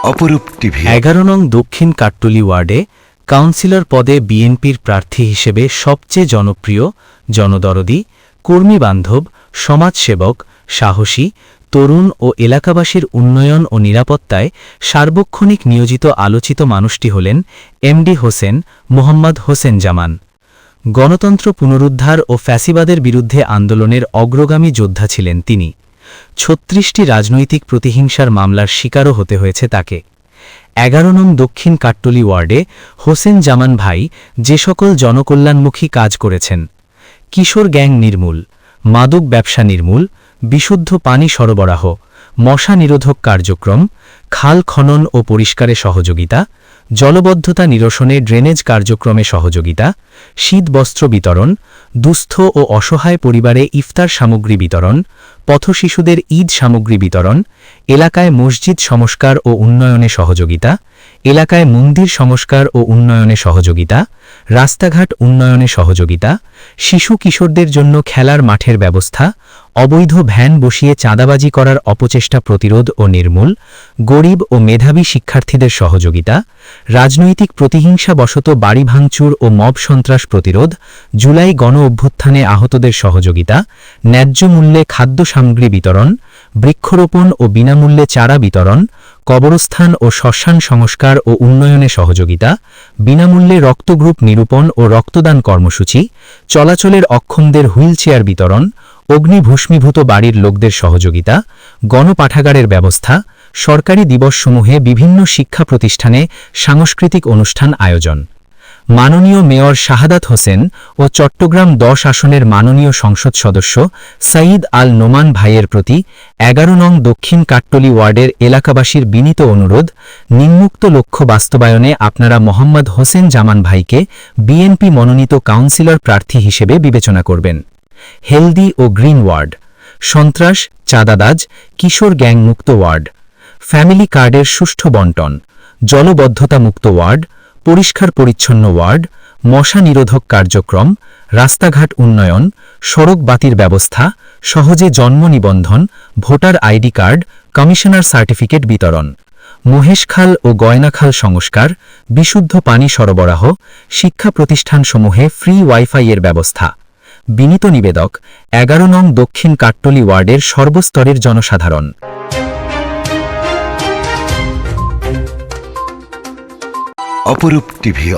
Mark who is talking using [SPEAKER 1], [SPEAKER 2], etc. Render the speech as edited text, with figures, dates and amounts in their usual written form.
[SPEAKER 1] অপরূপ টিভি
[SPEAKER 2] 11 নং দক্ষিণ কাট্টলী ওয়ার্ডে কাউন্সিলর পদে বিএনপির প্রার্থী হিসেবে সবচেয়ে জনপ্রিয়, জনদরদী, কর্মীবান্ধব, সমাজসেবক, সাহসী, তরুণ ও এলাকাবাসীর উন্নয়ন ও নিরাপত্তায় সার্বক্ষণিক নিয়োজিত আলোচিত মানুষটি হলেন এমডি হোসেন মোহাম্মদ হোসেন জামান। গণতন্ত্র পুনরুদ্ধার ও ফ্যাসিবাদের বিরুদ্ধে আন্দোলনের অগ্রগামী যোদ্ধা ছিলেন তিনি। ৩৬টি রাজনৈতিক প্রতিহিংসার মামলার শিকারও হতে হয়েছে তাকে। 11 নং দক্ষিণ কাট্টলী ওয়ার্ডে হোসেন জামান ভাই যে সকল জনকল্যাণমুখী কাজ করেছেন: কিশোর গ্যাং নির্মূল, মাদক ব্যবসা নির্মূল, বিশুদ্ধ পানি সরবরাহ, মশা নিরোধক কার্যক্রম, খাল খনন ও পরিষ্কারে সহযোগিতা, জলবদ্ধতা নিরসনে ড্রেনেজ কার্যক্রমে সহযোগিতা, শীতবস্ত্র বিতরণ, দুস্থ ও অসহায় পরিবারে ইফতার সামগ্রী বিতরণ, পথশিশুদের ঈদ সামগ্রী বিতরণ, এলাকায় মসজিদ সংস্কার ও উন্নয়নে সহযোগিতা, এলাকায় মন্দির সংস্কার ও উন্নয়নে সহযোগিতা, রাস্তাঘাট উন্নয়নে সহযোগিতা, শিশু কিশোরদের জন্য খেলার মাঠের ব্যবস্থা, অবৈধ ভ্যান বসিয়ে চাঁদাবাজি করার অপচেষ্টা প্রতিরোধ ও নির্মূল, গরিব ও মেধাবী শিক্ষার্থীদের সহযোগিতা, রাজনৈতিক প্রতিহিংসাবশত বাড়ি ভাঙচুর ও মব সন্ত্রাস প্রতিরোধ, জুলাই গণ অভ্যুত্থানে আহতদের সহযোগিতা, ন্যায্য মূল্যে খাদ্য সামগ্রী বিতরণ, বৃক্ষরোপণ ও বিনামূল্যে চারা বিতরণ, কবরস্থান ও শ্মশান সংস্কার ও উন্নয়নে সহযোগিতা, বিনামূল্যে রক্তগ্রুপ নিরূপণ ও রক্তদান কর্মসূচি, চলাচলের অক্ষমদের হুইলচেয়ার বিতরণ, অগ্নিভস্মীভূত বাড়ির লোকদের সহযোগিতা, গণপাঠাগারের ব্যবস্থা, সরকারি দিবসসমূহে বিভিন্ন শিক্ষা প্রতিষ্ঠানে সাংস্কৃতিক অনুষ্ঠান আয়োজন। মাননীয় মেয়র শাহাদাত হোসেন ও চট্টগ্রাম 10 আসনের মাননীয় সংসদ সদস্য সাঈদ আল নোমান ভাইয়ের প্রতি 11 নং দক্ষিণ কাট্টলী ওয়ার্ডের এলাকাবাসীর বিনীত অনুরোধ, নিম্নোক্ত লক্ষ্য বাস্তবায়নে আপনারা মোহাম্মদ হোসেন জামান ভাইকে বিএনপি মনোনীত কাউন্সিলর প্রার্থী হিসেবে বিবেচনা করবেন। হেলদি ও গ্রিন ওয়ার্ড, সন্ত্রাস, চাঁদাবাজ, কিশোর গ্যাং মুক্ত ওয়ার্ড, ফ্যামিলি কার্ডের সুষ্ঠু বণ্টন, জলবদ্ধতা মুক্ত ওয়ার্ড, পরিষ্কার পরিচ্ছন্ন ওয়ার্ড, মশা নিরোধক কার্যক্রম, রাস্তাঘাট উন্নয়ন, সড়ক বাতির ব্যবস্থা, সহজে জন্ম নিবন্ধন, voter ID card, commissioner certificate বিতরণ, মহেশখাল ও গয়নাখাল সংস্কার, বিশুদ্ধ পানি সরবরাহ, শিক্ষা প্রতিষ্ঠানসমূহে ফ্রি ওয়াইফাই এর ব্যবস্থা। বিনীত নিবেদক 11 নং দক্ষিণ কাট্টলী ওয়ার্ডের সর্বস্তরের জনসাধারণ।
[SPEAKER 1] অপরূপ টিভি।